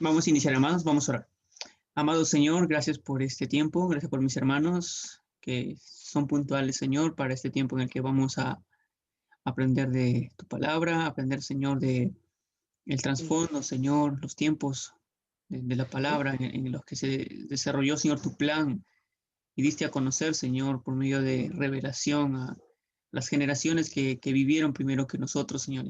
Vamos a iniciar, amados, vamos a orar. Amado Señor, gracias por este tiempo, gracias por mis hermanos que son puntuales, Señor, para este tiempo en el que vamos a aprender de tu palabra, aprender, Señor, de el trasfondo, Señor, los tiempos de la palabra en los que se desarrolló, Señor, tu plan y diste a conocer, Señor, por medio de revelación a las generaciones que vivieron primero que nosotros, Señor.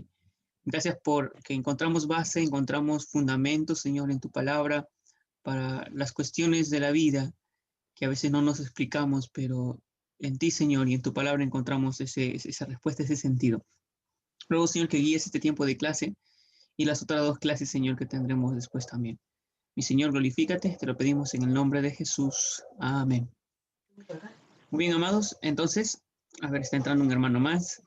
Gracias por que encontramos base, encontramos fundamentos, Señor, en tu palabra para las cuestiones de la vida que a veces no nos explicamos, pero en ti, Señor, y en tu palabra encontramos esa respuesta, ese sentido. Luego, Señor, que guíes este tiempo de clase y las otras dos clases, Señor, que tendremos después también. Mi Señor, glorifícate, te lo pedimos en el nombre de Jesús. Amén. Muy bien, amados, entonces, a ver, está entrando un hermano más.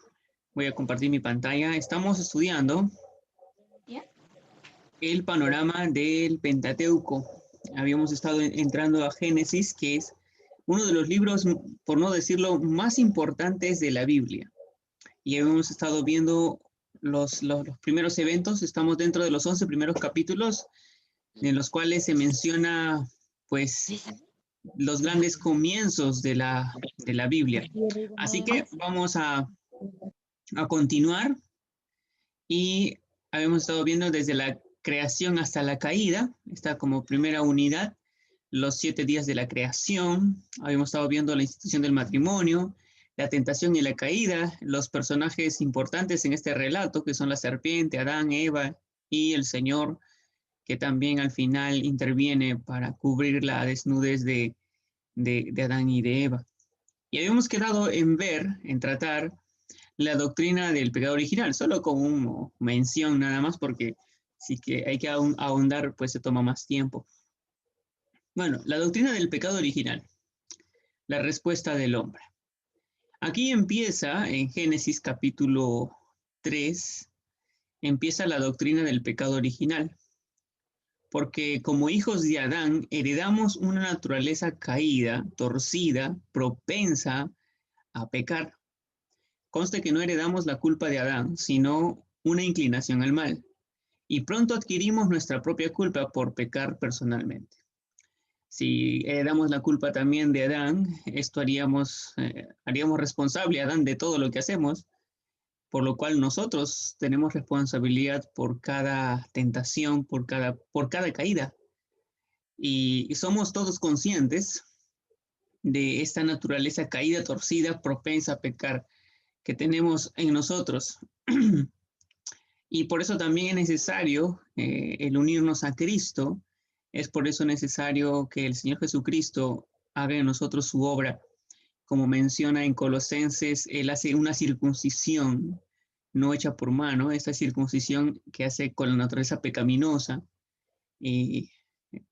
Voy a compartir mi pantalla. Estamos estudiando el panorama del Pentateuco. Habíamos estado entrando a Génesis, que es uno de los libros, por no decirlo, más importantes de la Biblia. Y hemos estado viendo los primeros eventos. Estamos dentro de los 11 primeros capítulos, en los cuales se menciona, pues, los grandes comienzos de la Biblia. Así que vamos a continuar y habíamos estado viendo desde la creación hasta la caída, está como primera unidad, los 7 días de la creación, habíamos estado viendo la institución del matrimonio, la tentación y la caída, los personajes importantes en este relato, que son la serpiente, Adán, Eva y el Señor, que también al final interviene para cubrir la desnudez de Adán y de Eva. Y habíamos quedado en ver, en tratar la doctrina del pecado original, solo con una mención nada más, porque sí que hay que ahondar, pues se toma más tiempo. Bueno, la doctrina del pecado original, la respuesta del hombre. Aquí empieza, en Génesis capítulo 3, empieza la doctrina del pecado original, porque como hijos de Adán heredamos una naturaleza caída, torcida, propensa a pecar. Conste que no heredamos la culpa de Adán, sino una inclinación al mal. Y pronto adquirimos nuestra propia culpa por pecar personalmente. Si heredamos la culpa también de Adán, esto haríamos responsable a Adán de todo lo que hacemos, por lo cual nosotros tenemos responsabilidad por cada tentación, por cada caída. Y somos todos conscientes de esta naturaleza caída, torcida, propensa a pecar que tenemos en nosotros. Y por eso también es necesario el unirnos a Cristo. Es por eso necesario que el Señor Jesucristo haga en nosotros su obra. Como menciona en Colosenses, Él hace una circuncisión no hecha por mano, esta circuncisión que hace con la naturaleza pecaminosa y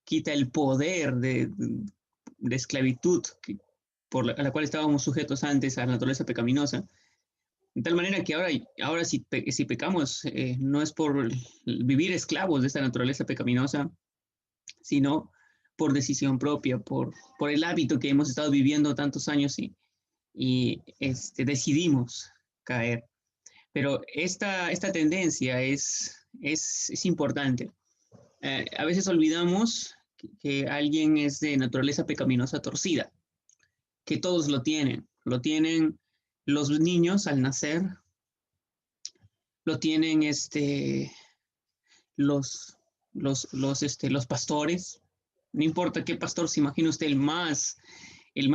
quita el poder de esclavitud a la cual estábamos sujetos antes a la naturaleza pecaminosa. De tal manera que ahora si pecamos, no es por vivir esclavos de esta naturaleza pecaminosa, sino por decisión propia, por el hábito que hemos estado viviendo tantos años y decidimos caer. Pero esta tendencia es importante. A veces olvidamos que alguien es de naturaleza pecaminosa torcida, que todos lo tienen los niños al nacer, lo tienen los pastores, no importa qué pastor, se imagina usted el más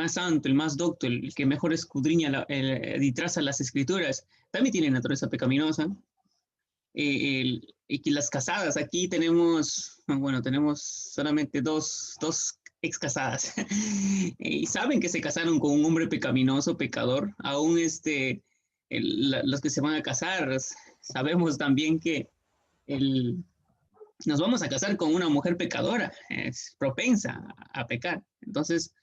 santo, el más docto, el que mejor escudriña y traza las escrituras, también tiene naturaleza pecaminosa. Y que las casadas, aquí tenemos solamente dos ex casadas y saben que se casaron con un hombre pecaminoso, pecador, aún los que se van a casar, sabemos también que nos vamos a casar con una mujer pecadora, es propensa a pecar. Entonces,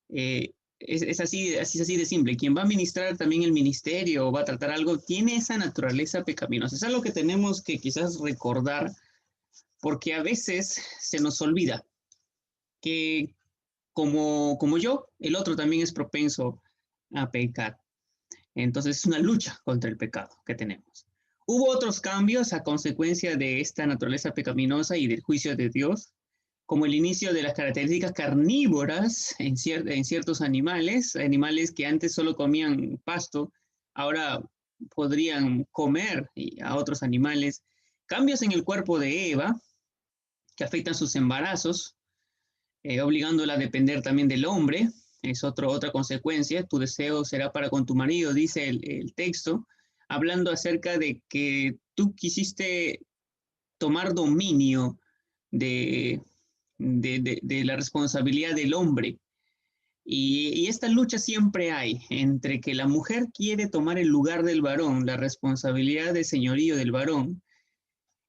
es así de simple. Quien va a ministrar también el ministerio o va a tratar algo, tiene esa naturaleza pecaminosa. Es algo que tenemos que quizás recordar, porque a veces se nos olvida que como yo, el otro también es propenso a pecar. Entonces es una lucha contra el pecado que tenemos. Hubo otros cambios a consecuencia de esta naturaleza pecaminosa y del juicio de Dios, como el inicio de las características carnívoras en ciertos animales, animales que antes solo comían pasto, ahora podrían comer a otros animales, cambios en el cuerpo de Eva, que afectan sus embarazos, obligándola a depender también del hombre, es otra consecuencia, tu deseo será para con tu marido, dice el texto, hablando acerca de que tú quisiste tomar dominio de, de la responsabilidad del hombre. Y esta lucha siempre hay entre que la mujer quiere tomar el lugar del varón, la responsabilidad de señorío del varón.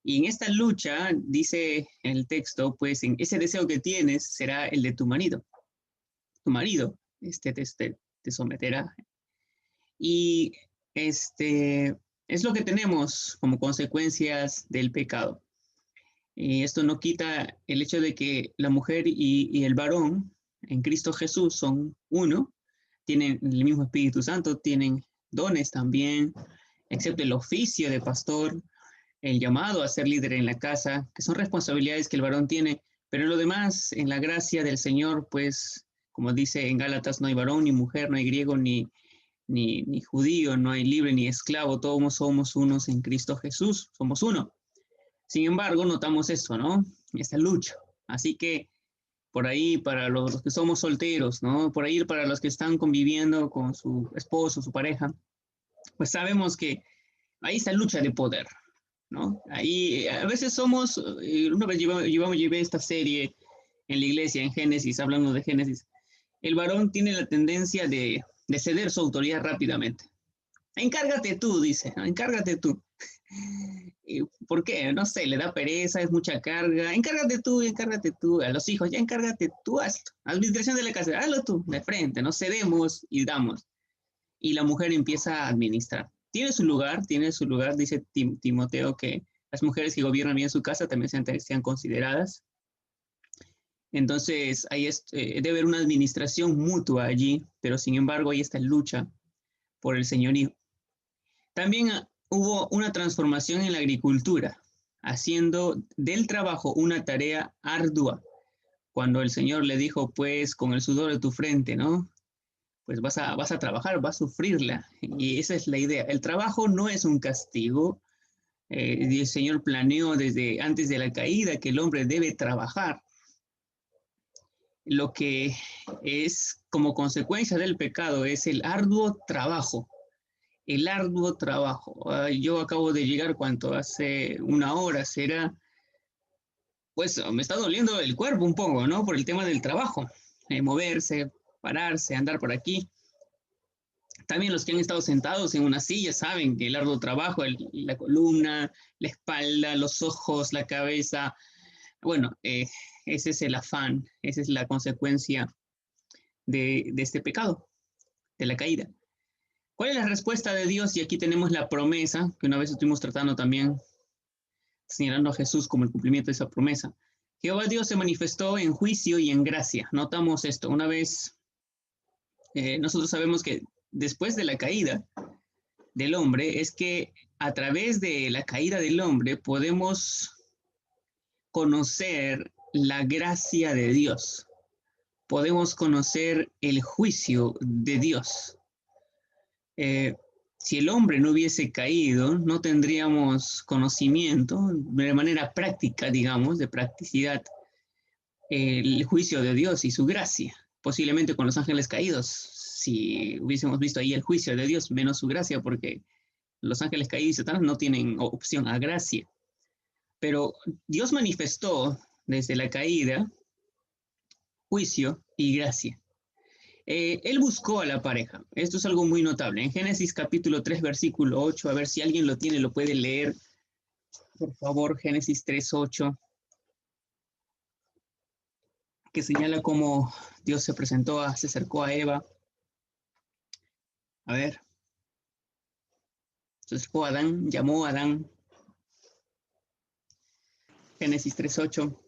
Y en esta lucha, dice el texto, pues en ese deseo que tienes será el de tu marido. Tu marido te someterá. Y es lo que tenemos como consecuencias del pecado. Y esto no quita el hecho de que la mujer y el varón en Cristo Jesús son uno, tienen el mismo Espíritu Santo, tienen dones también, excepto el oficio de pastor, el llamado a ser líder en la casa, que son responsabilidades que el varón tiene, pero en lo demás, en la gracia del Señor, pues, como dice en Gálatas, no hay varón ni mujer, no hay griego ni judío, no hay libre ni esclavo, todos somos unos en Cristo Jesús, somos uno. Sin embargo, notamos eso, ¿no? Esta lucha. Así que por ahí para los que somos solteros, ¿no? Por ahí para los que están conviviendo con su esposo, su pareja, pues sabemos que hay esta lucha de poder, ¿no? Ahí a veces somos, una vez llevé esta serie en la iglesia, en Génesis, hablando de Génesis, el varón tiene la tendencia de ceder su autoridad rápidamente. Encárgate tú, dice, ¿no? Encárgate tú. ¿Por qué? No sé, le da pereza, es mucha carga. Encárgate tú. A los hijos, ya encárgate tú, hazlo. Administración de la casa, hazlo tú, de frente, no cedemos y damos. Y la mujer empieza a administrar. Tiene su lugar, dice Timoteo, que las mujeres que gobiernan bien su casa también sean consideradas. Entonces, debe haber una administración mutua allí, pero sin embargo, hay esta lucha por el señorío. También hubo una transformación en la agricultura, haciendo del trabajo una tarea ardua. Cuando el Señor le dijo, pues, con el sudor de tu frente, ¿no? Pues vas a trabajar, vas a sufrirla. Y esa es la idea. El trabajo no es un castigo. El Señor planeó desde antes de la caída que el hombre debe trabajar. Lo que es como consecuencia del pecado es el arduo trabajo. El arduo trabajo. Yo acabo de llegar, ¿cuánto? Hace una hora será. Pues me está doliendo el cuerpo un poco, ¿no? Por el tema del trabajo. Moverse, pararse, andar por aquí. También los que han estado sentados en una silla saben que el arduo trabajo, la columna, la espalda, los ojos, la cabeza. Bueno, ese es el afán, esa es la consecuencia de este pecado, de la caída. ¿Cuál es la respuesta de Dios? Y aquí tenemos la promesa, que una vez estuvimos tratando también, señalando a Jesús como el cumplimiento de esa promesa. Jehová Dios se manifestó en juicio y en gracia. Notamos esto. Una vez, nosotros sabemos que después de la caída del hombre, es que a través de la caída del hombre podemos conocer la gracia de Dios. Podemos conocer el juicio de Dios. Si el hombre no hubiese caído, no tendríamos conocimiento de manera práctica, digamos, de practicidad, el juicio de Dios y su gracia. Posiblemente con los ángeles caídos, si hubiésemos visto ahí el juicio de Dios, menos su gracia, porque los ángeles caídos y Satanás no tienen opción a gracia. Pero Dios manifestó desde la caída juicio y gracia. Él buscó a la pareja. Esto es algo muy notable. En Génesis capítulo 3, versículo 8, a ver si alguien lo tiene, lo puede leer. Por favor, Génesis 3, 8, que señala cómo Dios se acercó a Eva. A ver. Se acercó a Adán, llamó a Adán. Génesis 3, 8.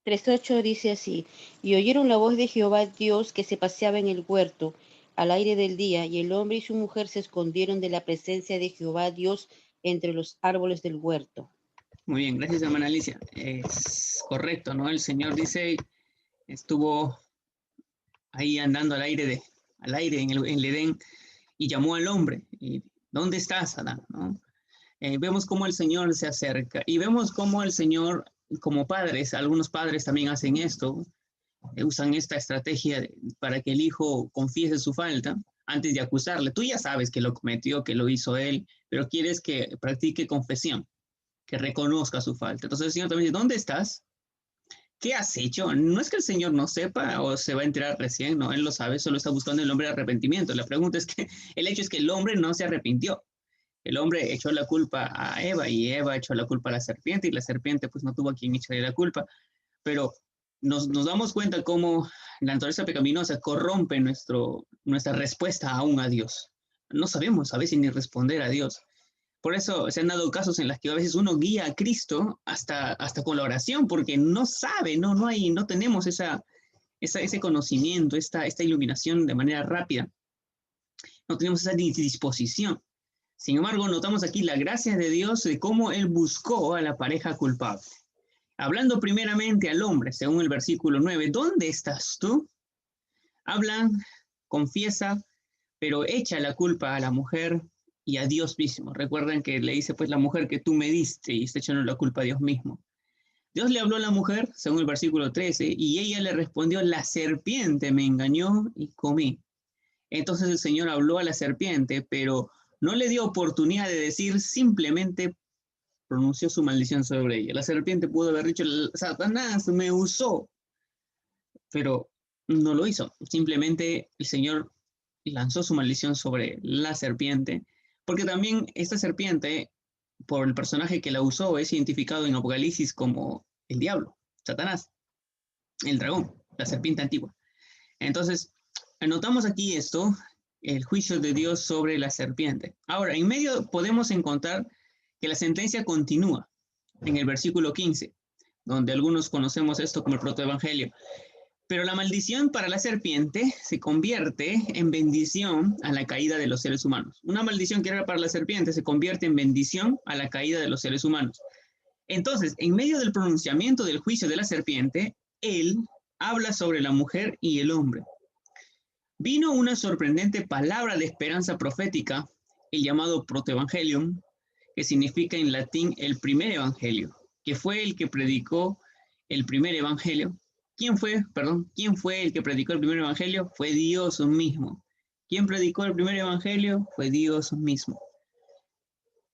3:8 dice así: y oyeron la voz de Jehová Dios que se paseaba en el huerto al aire del día, y el hombre y su mujer se escondieron de la presencia de Jehová Dios entre los árboles del huerto. Muy bien, gracias, hermana Alicia. Es correcto, ¿no? El Señor dice, estuvo ahí andando al aire en el Edén y llamó al hombre. Y, ¿dónde estás, Adán? ¿No? Vemos cómo el Señor se acerca y vemos cómo el Señor, como padres, algunos padres también hacen esto, usan esta estrategia para que el hijo confiese su falta antes de acusarle. Tú ya sabes que lo cometió, que lo hizo él, pero quieres que practique confesión, que reconozca su falta. Entonces el Señor también dice, ¿dónde estás? ¿Qué has hecho? No es que el Señor no sepa o se va a enterar recién, no, Él lo sabe, solo está buscando el hombre de arrepentimiento. La pregunta es que el hecho es que el hombre no se arrepintió. El hombre echó la culpa a Eva y Eva echó la culpa a la serpiente y la serpiente pues no tuvo a quien echarle la culpa. Pero nos damos cuenta cómo la naturaleza pecaminosa corrompe nuestra respuesta aún a Dios. No sabemos a veces ni responder a Dios. Por eso se han dado casos en los que a veces uno guía a Cristo hasta con la oración, porque no sabe, no tenemos ese conocimiento, esta iluminación de manera rápida. No tenemos esa disposición. Sin embargo, notamos aquí la gracia de Dios de cómo Él buscó a la pareja culpable. Hablando primeramente al hombre, según el versículo 9, ¿dónde estás tú? Habla, confiesa, pero echa la culpa a la mujer y a Dios mismo. Recuerden que le dice, pues, la mujer que tú me diste y está echando la culpa a Dios mismo. Dios le habló a la mujer, según el versículo 13, y ella le respondió, la serpiente me engañó y comí. Entonces el Señor habló a la serpiente, pero no le dio oportunidad de decir, simplemente pronunció su maldición sobre ella. La serpiente pudo haber dicho, Satanás me usó, pero no lo hizo. Simplemente el Señor lanzó su maldición sobre la serpiente, porque también esta serpiente, por el personaje que la usó, es identificado en Apocalipsis como el diablo, Satanás, el dragón, la serpiente antigua. Entonces, anotamos aquí esto, el juicio de Dios sobre la serpiente. Ahora, en medio podemos encontrar que la sentencia continúa en el versículo 15, donde algunos conocemos esto como el protoevangelio. Pero la maldición para la serpiente se convierte en bendición a la caída de los seres humanos. Una maldición que era para la serpiente se convierte en bendición a la caída de los seres humanos. Entonces, en medio del pronunciamiento del juicio de la serpiente, él habla sobre la mujer y el hombre. Vino una sorprendente palabra de esperanza profética, el llamado protoevangelium, que significa en latín el primer evangelio, que fue el que predicó el primer evangelio. ¿Quién fue el que predicó el primer evangelio? Fue Dios mismo. ¿Quién predicó el primer evangelio? Fue Dios mismo.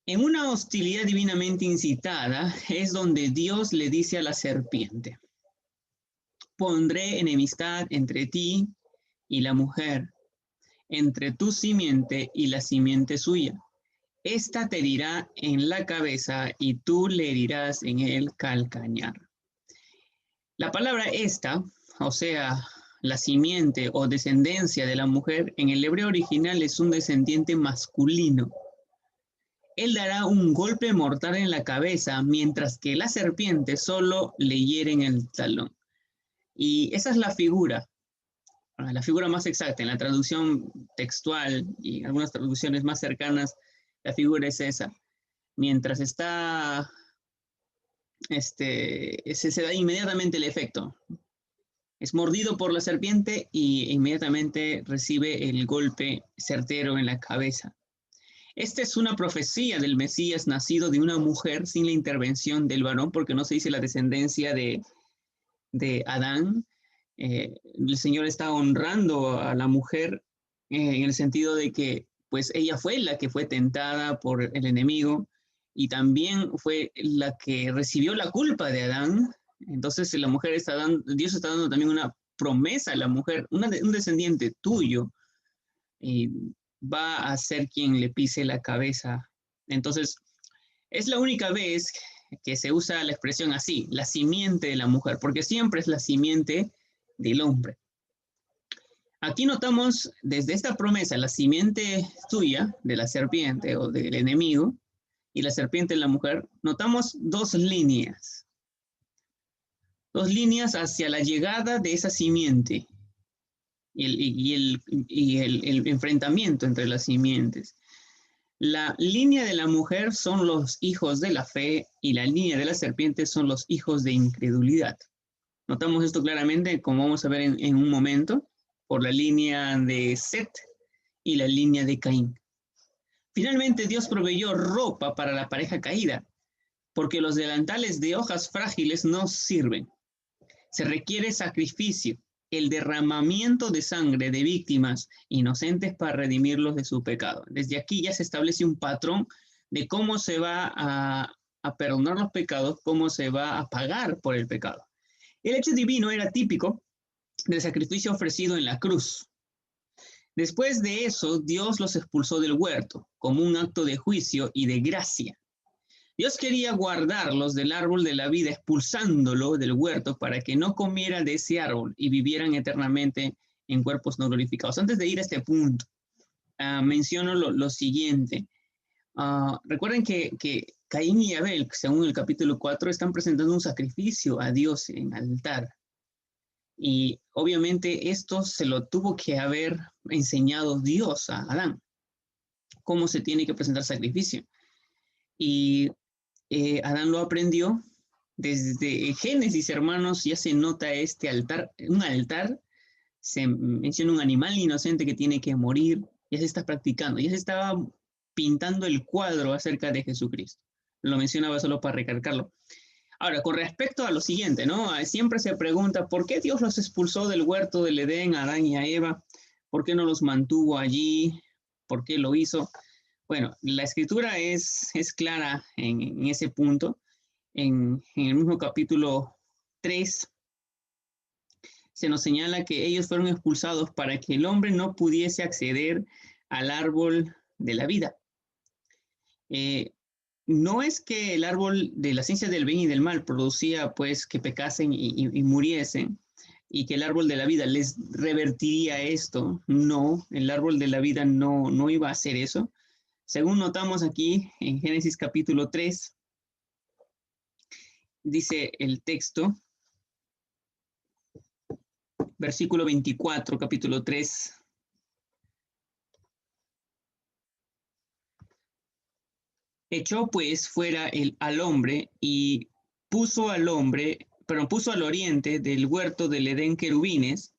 En una hostilidad divinamente incitada es donde Dios le dice a la serpiente, pondré enemistad entre ti y la mujer, entre tu simiente y la simiente suya. Esta te herirá en la cabeza y tú le herirás en el calcañar. La palabra esta, o sea, la simiente o descendencia de la mujer, en el hebreo original es un descendiente masculino. Él dará un golpe mortal en la cabeza, mientras que la serpiente solo le hiere en el talón. Y esa es la figura más exacta. En la traducción textual y en algunas traducciones más cercanas, la figura es esa. Mientras está, se da inmediatamente el efecto. Es mordido por la serpiente y inmediatamente recibe el golpe certero en la cabeza. Esta es una profecía del Mesías nacido de una mujer sin la intervención del varón, porque no se dice la descendencia de Adán. El Señor está honrando a la mujer en el sentido de que pues ella fue la que fue tentada por el enemigo y también fue la que recibió la culpa de Adán. Entonces la mujer Dios está dando también una promesa a la mujer, un descendiente tuyo va a ser quien le pise la cabeza. Entonces es la única vez que se usa la expresión así, la simiente de la mujer, porque siempre es la simiente del hombre. Aquí notamos desde esta promesa, la simiente tuya de la serpiente o del enemigo y la serpiente de la mujer, notamos dos líneas hacia la llegada de esa simiente y el enfrentamiento entre las simientes. La línea de la mujer son los hijos de la fe y la línea de la serpiente son los hijos de incredulidad. Notamos esto claramente, como vamos a ver en un momento, por la línea de Set y la línea de Caín. Finalmente, Dios proveyó ropa para la pareja caída, porque los delantales de hojas frágiles no sirven. Se requiere sacrificio, el derramamiento de sangre de víctimas inocentes para redimirlos de su pecado. Desde aquí ya se establece un patrón de cómo se va a perdonar los pecados, cómo se va a pagar por el pecado. El hecho divino era típico del sacrificio ofrecido en la cruz. Después de eso, Dios los expulsó del huerto como un acto de juicio y de gracia. Dios quería guardarlos del árbol de la vida, expulsándolo del huerto para que no comieran de ese árbol y vivieran eternamente en cuerpos no glorificados. Antes de ir a este punto, menciono lo siguiente. Recuerden que Caín y Abel, según el capítulo 4, están presentando un sacrificio a Dios en altar. Y obviamente esto se lo tuvo que haber enseñado Dios a Adán, cómo se tiene que presentar sacrificio. Y Adán lo aprendió desde Génesis, hermanos, ya se nota este altar, un altar, se menciona un animal inocente que tiene que morir, ya se está practicando, ya se estaba pintando el cuadro acerca de Jesucristo. Lo mencionaba solo para recalcarlo. Ahora, con respecto a lo siguiente, ¿no? Siempre se pregunta, ¿por qué Dios los expulsó del huerto del Edén, a Adán y a Eva? ¿Por qué no los mantuvo allí? ¿Por qué lo hizo? Bueno, la escritura es clara en ese punto. En el mismo capítulo 3 se nos señala que ellos fueron expulsados para que el hombre no pudiese acceder al árbol de la vida. No es que el árbol de la ciencia del bien y del mal producía pues que pecasen y muriesen y que el árbol de la vida les revertiría esto. No, el árbol de la vida no iba a hacer eso. Según notamos aquí en Génesis capítulo 3, dice el texto, versículo 24, capítulo 3. Echó pues fuera al hombre y puso al oriente del huerto del Edén querubines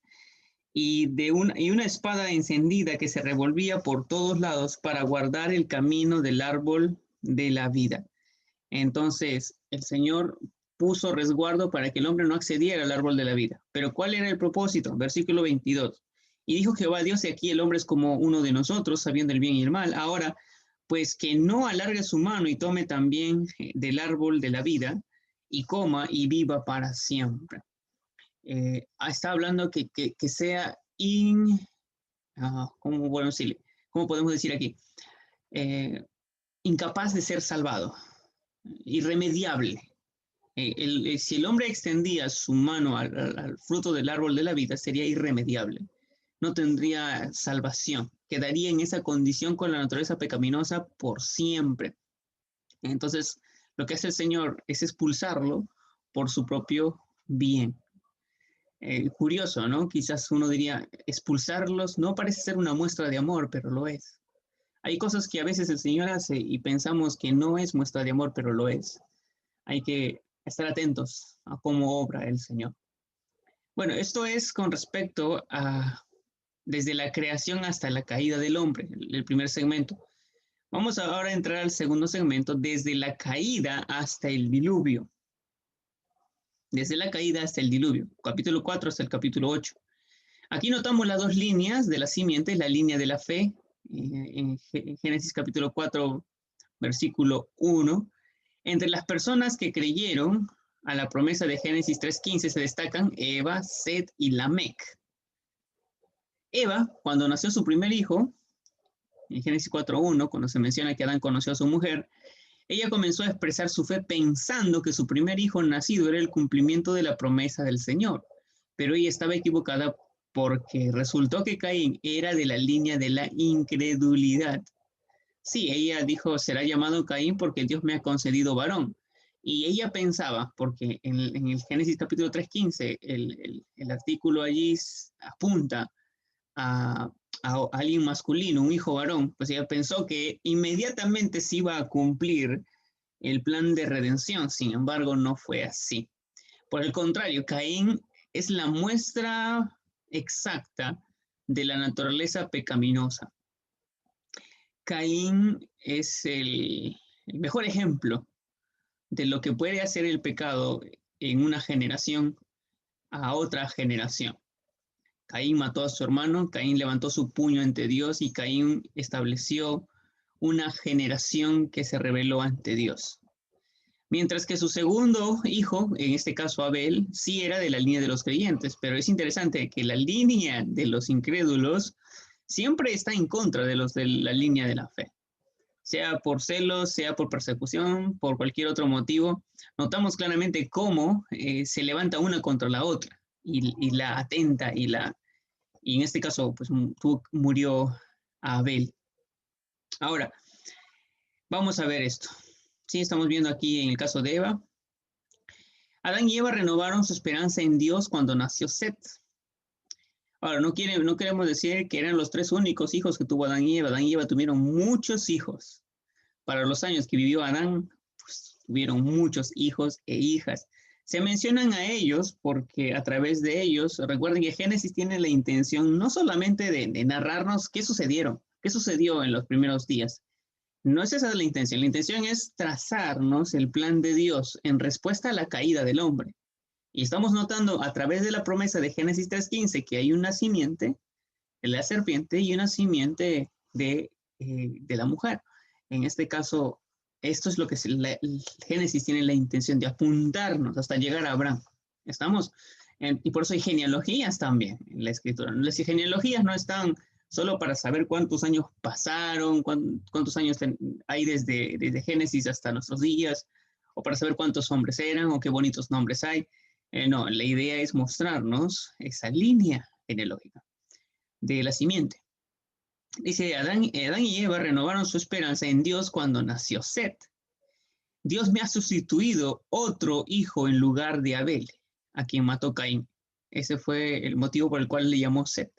y una espada encendida que se revolvía por todos lados para guardar el camino del árbol de la vida. Entonces, el Señor puso resguardo para que el hombre no accediera al árbol de la vida. Pero ¿cuál era el propósito? Versículo 22. Y dijo Jehová Dios, y aquí el hombre es como uno de nosotros, sabiendo el bien y el mal. Ahora, pues que no alargue su mano y tome también del árbol de la vida y coma y viva para siempre. Está hablando que sea ¿cómo podemos decir aquí? Incapaz de ser salvado, irremediable. Si el hombre extendía su mano al fruto del árbol de la vida, sería irremediable. No tendría salvación. Quedaría en esa condición con la naturaleza pecaminosa por siempre. Entonces, lo que hace el Señor es expulsarlo por su propio bien. Curioso, ¿no? Quizás uno diría, expulsarlos no parece ser una muestra de amor, pero lo es. Hay cosas que a veces el Señor hace y pensamos que no es muestra de amor, pero lo es. Hay que estar atentos a cómo obra el Señor. Bueno, esto es con respecto a desde la creación hasta la caída del hombre, el primer segmento. Vamos ahora a entrar al segundo segmento, desde la caída hasta el diluvio. Desde la caída hasta el diluvio, capítulo 4 hasta el capítulo 8. Aquí notamos las dos líneas de la simiente, la línea de la fe, en Génesis capítulo 4, versículo 1. Entre las personas que creyeron a la promesa de Génesis 3:15 se destacan Eva, Set y Lamec. Eva, cuando nació su primer hijo, en Génesis 4:1, cuando se menciona que Adán conoció a su mujer, ella comenzó a expresar su fe pensando que su primer hijo nacido era el cumplimiento de la promesa del Señor. Pero ella estaba equivocada porque resultó que Caín era de la línea de la incredulidad. Sí, ella dijo, será llamado Caín porque Dios me ha concedido varón. Y ella pensaba, porque en el Génesis capítulo 3:15, el artículo allí apunta a a alguien masculino, un hijo varón, pues ella pensó que inmediatamente se iba a cumplir el plan de redención. Sin embargo, no fue así. Por el contrario, Caín es la muestra exacta de la naturaleza pecaminosa. Caín es el mejor ejemplo de lo que puede hacer el pecado en una generación a otra generación. Caín mató a su hermano, Caín levantó su puño ante Dios y Caín estableció una generación que se rebeló ante Dios. Mientras que su segundo hijo, en este caso Abel, sí era de la línea de los creyentes, pero es interesante que la línea de los incrédulos siempre está en contra de los de la línea de la fe. Sea por celos, sea por persecución, por cualquier otro motivo, notamos claramente cómo se levanta una contra la otra y la atenta y en este caso pues murió Abel. Ahora, vamos a ver esto. Sí, estamos viendo aquí en el caso de Eva. Adán y Eva renovaron su esperanza en Dios cuando nació Set. Ahora, no queremos decir que eran los 3 únicos hijos que tuvo Adán y Eva. Adán y Eva tuvieron muchos hijos. Para los años que vivió Adán, pues, tuvieron muchos hijos e hijas. Se mencionan a ellos porque a través de ellos, recuerden que Génesis tiene la intención no solamente de narrarnos qué sucedió en los primeros días. No es esa la intención. La intención es trazarnos el plan de Dios en respuesta a la caída del hombre. Y estamos notando a través de la promesa de Génesis 3:15 que hay una simiente de la serpiente y una simiente de la mujer. En este caso, esto es lo que Génesis tiene la intención de apuntarnos hasta llegar a Abraham. ¿Estamos? Y por eso hay genealogías también en la escritura. Las genealogías no están solo para saber cuántos años pasaron, cuántos años hay desde Génesis hasta nuestros días, o para saber cuántos hombres eran o qué bonitos nombres hay. No, la idea es mostrarnos esa línea genealógica de la simiente. Dice, Adán y Eva renovaron su esperanza en Dios cuando nació Set. Dios me ha sustituido otro hijo en lugar de Abel, a quien mató Caín. Ese fue el motivo por el cual le llamó Set.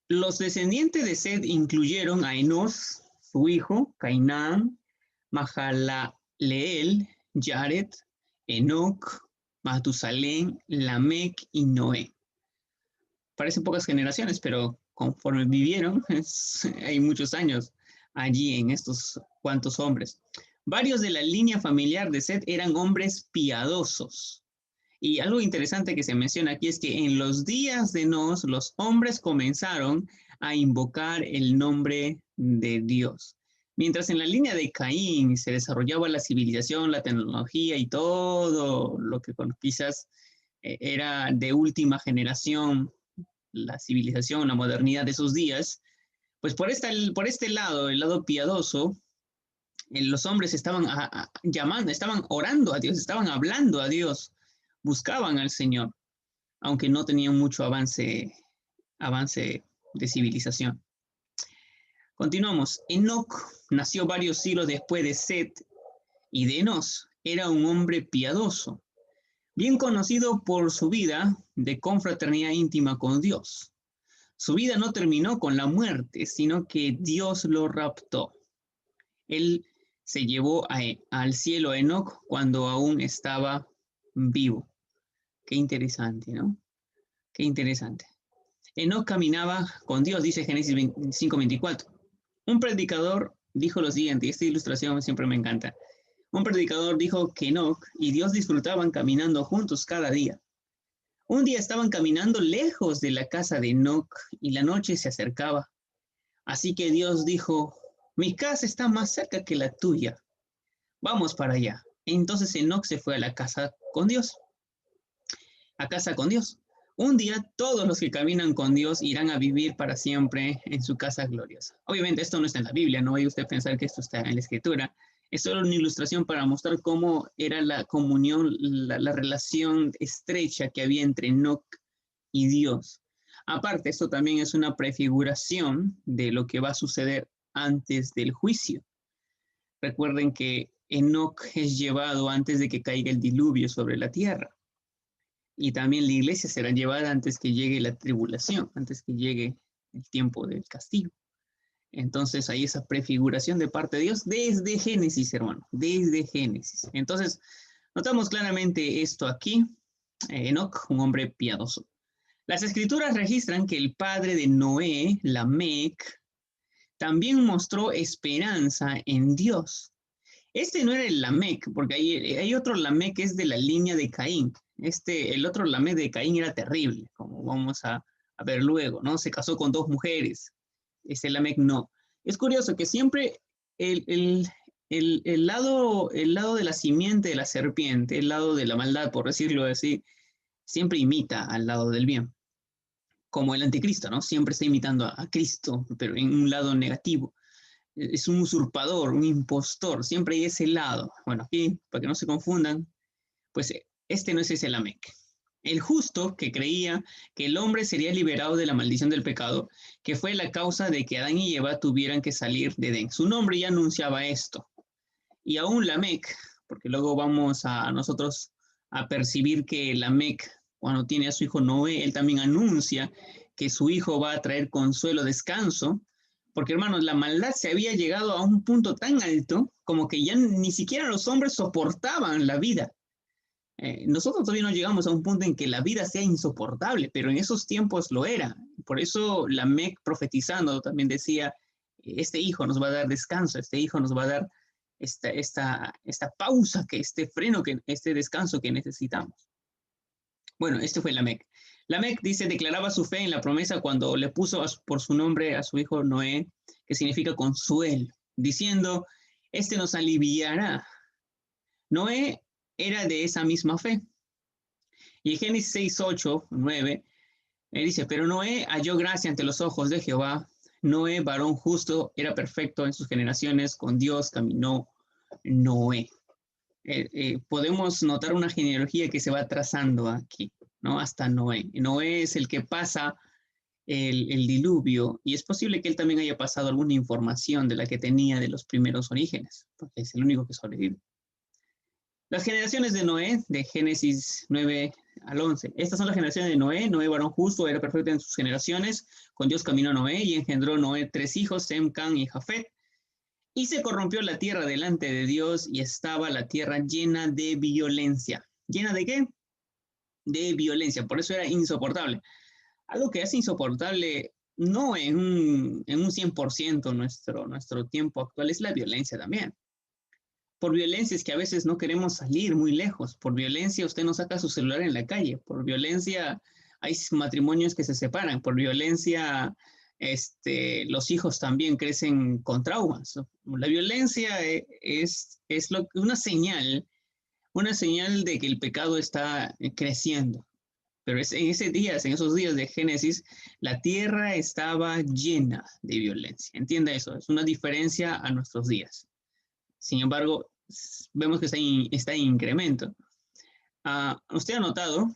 Los descendientes de Set incluyeron a Enos, su hijo, Cainán, Mahalaleel, Jared, Enoc, Matusalén, Lamec y Noé. Parecen pocas generaciones, pero conforme vivieron, hay muchos años allí en estos cuantos hombres. Varios de la línea familiar de Set eran hombres piadosos. Y algo interesante que se menciona aquí es que en los días de Nos, los hombres comenzaron a invocar el nombre de Dios. Mientras en la línea de Caín se desarrollaba la civilización, la tecnología y todo lo que quizás era de última generación, la civilización, la modernidad de esos días, pues por este lado, el lado piadoso, los hombres estaban llamando, estaban orando a Dios, estaban hablando a Dios, buscaban al Señor, aunque no tenían mucho avance de civilización. Continuamos. Enoc nació varios siglos después de Set y de Enos. Era un hombre piadoso, bien conocido por su vida de confraternidad íntima con Dios. Su vida no terminó con la muerte, sino que Dios lo raptó. Él se llevó al cielo a Enoc cuando aún estaba vivo. Qué interesante, ¿no? Qué interesante. Enoc caminaba con Dios, dice Génesis 5:24. Un predicador dijo lo siguiente, y esta ilustración siempre me encanta. Un predicador dijo que Enoc y Dios disfrutaban caminando juntos cada día. Un día estaban caminando lejos de la casa de Enoc y la noche se acercaba. Así que Dios dijo, mi casa está más cerca que la tuya. Vamos para allá. Entonces Enoc se fue a la casa con Dios. A casa con Dios. Un día todos los que caminan con Dios irán a vivir para siempre en su casa gloriosa. Obviamente esto no está en la Biblia, no vaya usted a pensar que esto está en la Escritura. Es solo una ilustración para mostrar cómo era la comunión, la relación estrecha que había entre Enoc y Dios. Aparte, esto también es una prefiguración de lo que va a suceder antes del juicio. Recuerden que Enoc es llevado antes de que caiga el diluvio sobre la tierra. Y también la iglesia será llevada antes que llegue la tribulación, antes que llegue el tiempo del castigo. Entonces hay esa prefiguración de parte de Dios desde Génesis, hermano, desde Génesis. Entonces, notamos claramente esto aquí. Enoc, un hombre piadoso. Las escrituras registran que el padre de Noé, Lamec, también mostró esperanza en Dios. Este no era el Lamec, porque hay otro Lamec que es de la línea de Caín. El otro Lamec de Caín era terrible, como vamos a ver luego, ¿no? Se casó con 2 mujeres. Ese Lamec no. Es curioso que siempre el lado de la simiente de la serpiente, el lado de la maldad, por decirlo así, siempre imita al lado del bien. Como el anticristo, ¿no? Siempre está imitando a Cristo, pero en un lado negativo. Es un usurpador, un impostor, siempre hay ese lado. Bueno, aquí, para que no se confundan, pues este no es ese Lamec. El justo que creía que el hombre sería liberado de la maldición del pecado, que fue la causa de que Adán y Eva tuvieran que salir de Edén. Su nombre ya anunciaba esto. Y aún Lamec, porque luego vamos a nosotros a percibir que Lamec, cuando tiene a su hijo Noé, él también anuncia que su hijo va a traer consuelo, descanso, porque hermanos, la maldad se había llegado a un punto tan alto como que ya ni siquiera los hombres soportaban la vida. Nosotros todavía no llegamos a un punto en que la vida sea insoportable, pero en esos tiempos lo era. Por eso Lamec profetizando también decía, este hijo nos va a dar descanso, este hijo nos va a dar esta pausa, este freno, este descanso que necesitamos. Bueno, este fue Lamec. Lamec dice, declaraba su fe en la promesa cuando le puso por su nombre a su hijo Noé, que significa consuelo, diciendo, este nos aliviará. Noé era de esa misma fe. Y en Génesis 6, 8, 9, él dice, pero Noé halló gracia ante los ojos de Jehová. Noé, varón justo, era perfecto en sus generaciones, con Dios caminó Noé. Podemos notar una genealogía que se va trazando aquí, ¿no? Hasta Noé. Noé es el que pasa el diluvio, y es posible que él también haya pasado alguna información de la que tenía de los primeros orígenes, porque es el único que sobrevive. Las generaciones de Noé, de Génesis 9 al 11. Estas son las generaciones de Noé. Noé, varón justo, era perfecto en sus generaciones. Con Dios caminó Noé y engendró Noé 3 hijos, Sem, Can y Jafet. Y se corrompió la tierra delante de Dios y estaba la tierra llena de violencia. ¿Llena de qué? De violencia. Por eso era insoportable. Algo que hace insoportable no en un 100% nuestro tiempo actual es la violencia también. Por violencia es que a veces no queremos salir muy lejos. Por violencia usted no saca su celular en la calle. Por violencia hay matrimonios que se separan. Por violencia los hijos también crecen con traumas. La violencia es una señal de que el pecado está creciendo. Pero en esos días de Génesis, la tierra estaba llena de violencia. Entienda eso, es una diferencia a nuestros días. Sin embargo, vemos que está en incremento. Usted ha notado,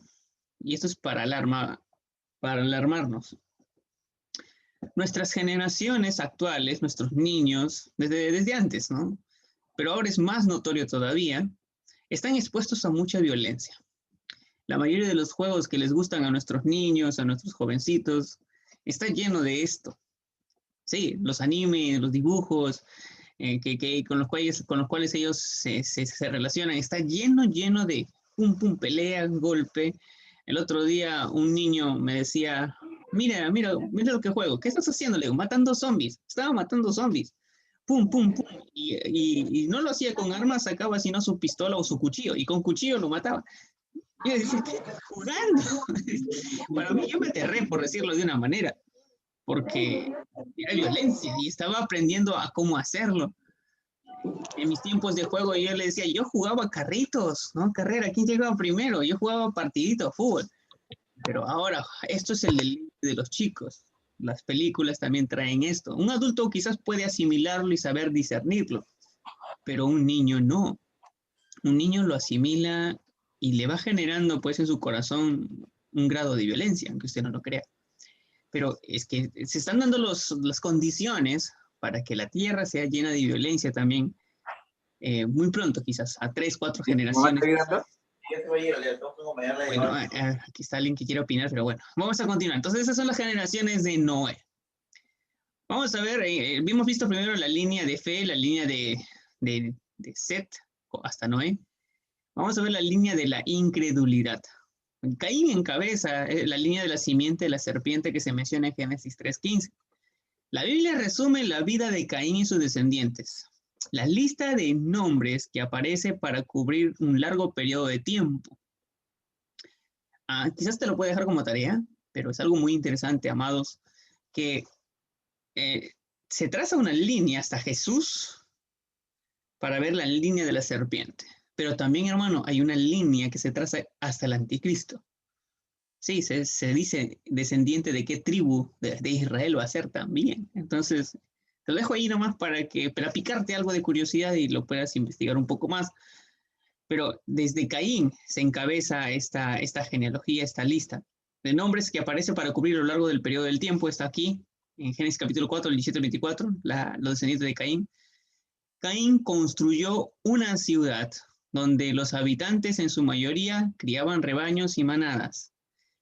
y esto es para alarmarnos, nuestras generaciones actuales, nuestros niños, desde antes, ¿no? Pero ahora es más notorio todavía, están expuestos a mucha violencia. La mayoría de los juegos que les gustan a nuestros niños, a nuestros jovencitos, está lleno de esto. Sí, los animes, los dibujos, con los cuales ellos se relacionan, está lleno de pum, pum, pelea, golpe. El otro día un niño me decía, mira lo que juego, ¿qué estás haciendo? Le digo, matando zombies, estaba matando zombies, pum, pum, pum, y no lo hacía con armas, sacaba sino su pistola o su cuchillo, y con cuchillo lo mataba. Y yo decía, ¿qué estás jugando? Para mí, yo me aterré, por decirlo de una manera, porque era violencia y estaba aprendiendo a cómo hacerlo. En mis tiempos de juego yo le decía, yo jugaba carritos, ¿no? Carrera, ¿quién llegaba primero? Yo jugaba partidito, fútbol. Pero ahora, esto es el de los chicos. Las películas también traen esto. Un adulto quizás puede asimilarlo y saber discernirlo, pero un niño no. Un niño lo asimila y le va generando pues en su corazón un grado de violencia, aunque usted no lo crea. Pero es que se están dando las condiciones para que la tierra sea llena de violencia también, muy pronto quizás, a 3, 4 generaciones. Bueno, aquí está alguien que quiere opinar, pero bueno, vamos a continuar. Entonces esas son las generaciones de Noé. Vamos a ver, hemos visto primero la línea de fe, la línea de Set hasta Noé. Vamos a ver la línea de la incredulidad. Caín encabeza la línea de la simiente de la serpiente que se menciona en Génesis 3:15. La Biblia resume la vida de Caín y sus descendientes. La lista de nombres que aparece para cubrir un largo periodo de tiempo. Quizás te lo puedo dejar como tarea, pero es algo muy interesante, amados, que se traza una línea hasta Jesús para ver la línea de la serpiente. Pero también, hermano, hay una línea que se traza hasta el anticristo. Sí, se dice descendiente de qué tribu de Israel va a ser también. Entonces, te lo dejo ahí nomás para picarte algo de curiosidad y lo puedas investigar un poco más. Pero desde Caín se encabeza esta genealogía, esta lista de nombres que aparece para cubrir a lo largo del periodo del tiempo. Está aquí, en Génesis capítulo 4, el 17 al 24, los descendientes de Caín. Caín construyó una ciudad donde los habitantes en su mayoría criaban rebaños y manadas.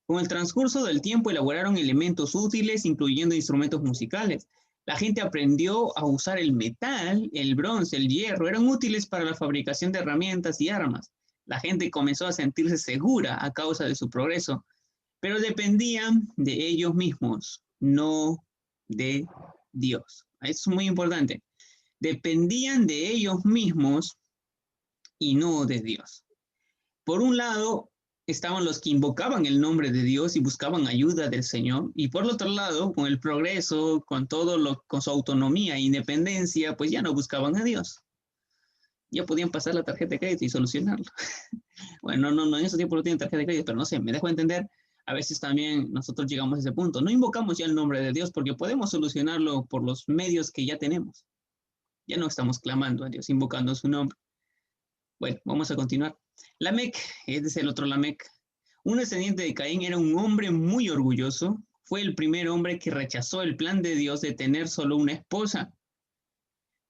Con el transcurso del tiempo elaboraron elementos útiles, incluyendo instrumentos musicales. La gente aprendió a usar el metal, el bronce, el hierro, eran útiles para la fabricación de herramientas y armas. La gente comenzó a sentirse segura a causa de su progreso, pero dependían de ellos mismos, no de Dios. Eso es muy importante. Dependían de ellos mismos y no de Dios. Por un lado, estaban los que invocaban el nombre de Dios y buscaban ayuda del Señor, y por el otro lado, con el progreso, con con su autonomía e independencia, pues ya no buscaban a Dios. Ya podían pasar la tarjeta de crédito y solucionarlo. Bueno, no, en ese tiempo no tienen tarjeta de crédito, pero no sé, me dejo entender. A veces también nosotros llegamos a ese punto. No invocamos ya el nombre de Dios porque podemos solucionarlo por los medios que ya tenemos. Ya no estamos clamando a Dios, invocando su nombre. Bueno, vamos a continuar. Lamec, este es el otro Lamec. Un descendiente de Caín, era un hombre muy orgulloso. Fue el primer hombre que rechazó el plan de Dios de tener solo una esposa.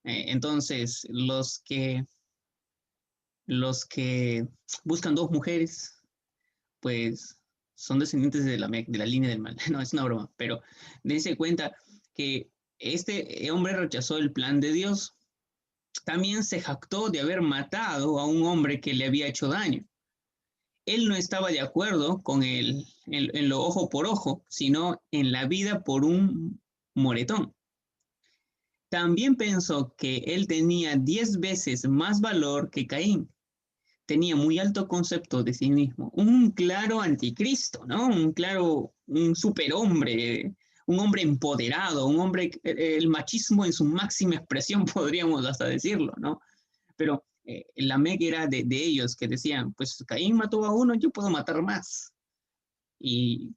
Entonces, los que buscan dos mujeres, pues son descendientes de Lamec, de la línea del mal. No, es una broma, pero dense cuenta que este hombre rechazó el plan de Dios. También se jactó de haber matado a un hombre que le había hecho daño. Él no estaba de acuerdo con en lo ojo por ojo, sino en la vida por un moretón. También pensó que él tenía 10 veces más valor que Caín. Tenía muy alto concepto de sí mismo. Un claro anticristo, ¿no? Un superhombre, un hombre empoderado, un hombre, el machismo en su máxima expresión, podríamos hasta decirlo, ¿no? Pero Lamec era de ellos que decían, pues Caín mató a uno, yo puedo matar más. Y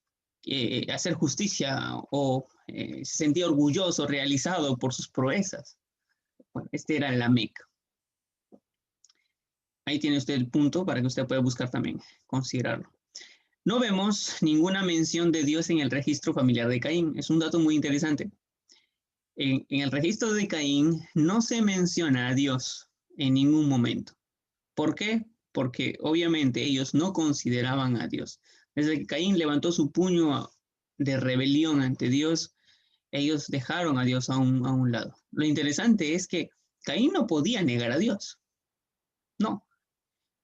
hacer justicia o se sentía orgulloso, realizado por sus proezas. Bueno, este era Lamec. Ahí tiene usted el punto para que usted pueda buscar también, considerarlo. No vemos ninguna mención de Dios en el registro familiar de Caín. Es un dato muy interesante. En el registro de Caín no se menciona a Dios en ningún momento. ¿Por qué? Porque obviamente ellos no consideraban a Dios. Desde que Caín levantó su puño de rebelión ante Dios, ellos dejaron a Dios a un lado. Lo interesante es que Caín no podía negar a Dios. No.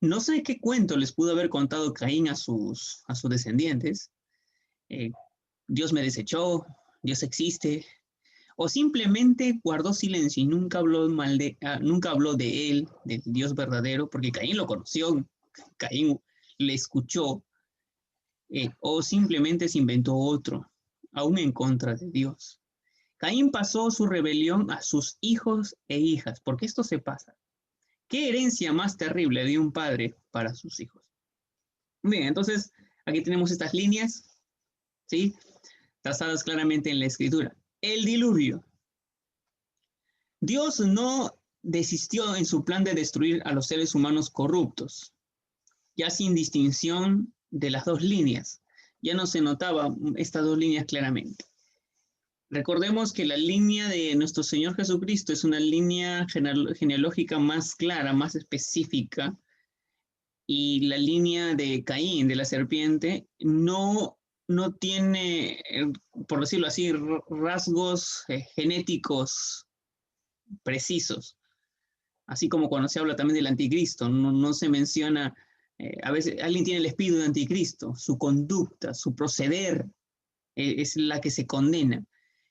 No sé qué cuento les pudo haber contado Caín a sus descendientes. Dios me desechó, Dios existe. O simplemente guardó silencio y nunca nunca habló de él, del Dios verdadero, porque Caín lo conoció, Caín le escuchó. O simplemente se inventó otro, aún en contra de Dios. Caín pasó su rebelión a sus hijos e hijas, porque esto se pasa. ¿Qué herencia más terrible de un padre para sus hijos? Bien, entonces aquí tenemos estas líneas, ¿sí? Trazadas claramente en la escritura. El diluvio. Dios no desistió en su plan de destruir a los seres humanos corruptos, ya sin distinción de las dos líneas. Ya no se notaba estas dos líneas claramente. Recordemos que la línea de nuestro Señor Jesucristo es una línea genealógica más clara, más específica, y la línea de Caín, de la serpiente, no no tiene, por decirlo así, rasgos genéticos precisos. Así como cuando se habla también del anticristo, no se menciona, a veces alguien tiene el espíritu de anticristo, su conducta, su proceder es la que se condena.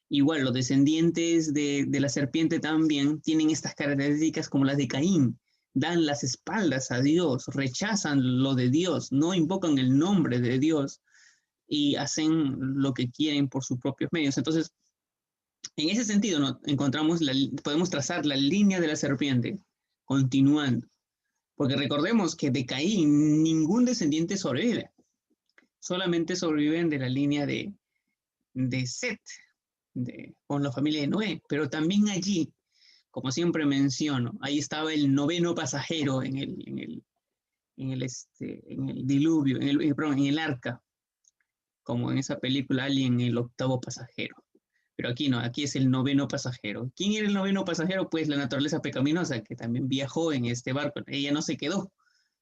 Igual los descendientes de la serpiente también tienen estas características como las de Caín. Dan las espaldas a Dios, rechazan lo de Dios, no invocan el nombre de Dios y hacen lo que quieren por sus propios medios. Entonces, en ese sentido, ¿no? Podemos trazar la línea de la serpiente, continuando. Porque recordemos que de Caín ningún descendiente sobrevive. Solamente sobreviven de la línea de Set, con la familia de Noé. Pero también allí, como siempre menciono, ahí estaba el noveno pasajero en el diluvio, perdón, en el arca, como en esa película Alien, el octavo pasajero. Pero aquí no, aquí es el noveno pasajero. ¿Quién era el noveno pasajero? Pues la naturaleza pecaminosa, que también viajó en este barco. Ella no se quedó.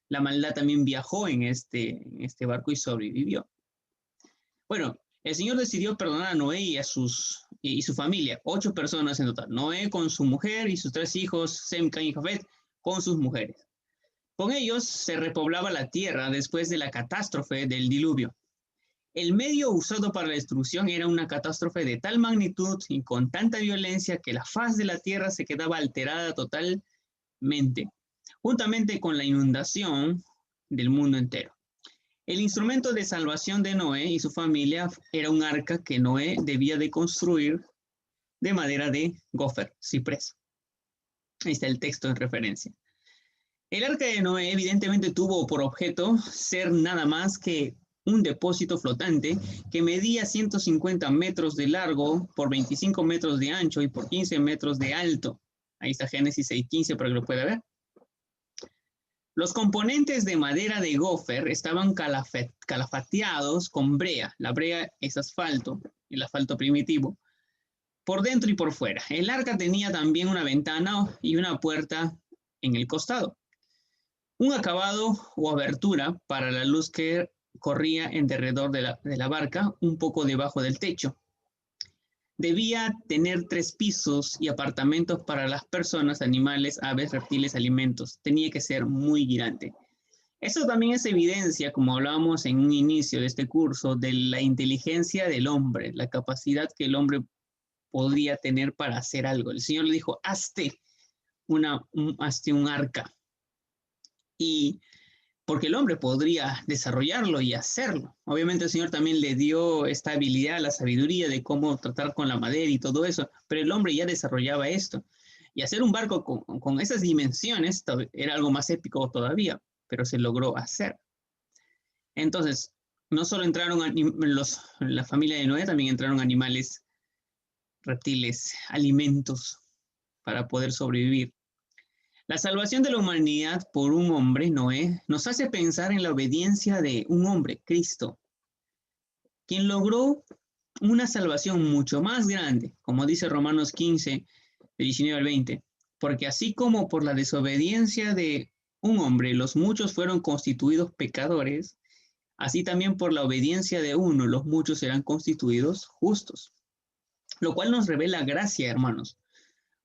La maldad también viajó en este barco y sobrevivió. Bueno, el Señor decidió perdonar a Noé y su familia, 8 personas en total. Noé con su mujer y sus 3 hijos, Sem, Caín y Jafet, con sus mujeres. Con ellos se repoblaba la tierra después de la catástrofe del diluvio. El medio usado para la destrucción era una catástrofe de tal magnitud y con tanta violencia que la faz de la tierra se quedaba alterada totalmente, juntamente con la inundación del mundo entero. El instrumento de salvación de Noé y su familia era un arca que Noé debía de construir de madera de gofer, ciprés. Ahí está el texto en referencia. El arca de Noé evidentemente tuvo por objeto ser nada más que un depósito flotante que medía 150 metros de largo por 25 metros de ancho y por 15 metros de alto. Ahí está Génesis 6:15 para que lo pueda ver. Los componentes de madera de gofer estaban calafateados con brea. La brea es asfalto, el asfalto primitivo, por dentro y por fuera. El arca tenía también una ventana y una puerta en el costado. Un acabado o abertura para la luz que corría en derredor de la barca, un poco debajo del techo. Debía tener 3 pisos y apartamentos para las personas, animales, aves, reptiles, alimentos. Tenía que ser muy grande. Eso también es evidencia, como hablábamos en un inicio de este curso, de la inteligencia del hombre, la capacidad que el hombre podría tener para hacer algo. El Señor le dijo, hazte un arca. Y porque el hombre podría desarrollarlo y hacerlo. Obviamente el Señor también le dio esta habilidad, la sabiduría de cómo tratar con la madera y todo eso, pero el hombre ya desarrollaba esto. Y hacer un barco con esas dimensiones era algo más épico todavía, pero se logró hacer. Entonces, no solo entraron la familia de Noé, también entraron animales, reptiles, alimentos para poder sobrevivir. La salvación de la humanidad por un hombre, Noé, nos hace pensar en la obediencia de un hombre, Cristo, quien logró una salvación mucho más grande, como dice Romanos 15, de 19 al 20, porque así como por la desobediencia de un hombre los muchos fueron constituidos pecadores, así también por la obediencia de uno los muchos serán constituidos justos. Lo cual nos revela gracia, hermanos,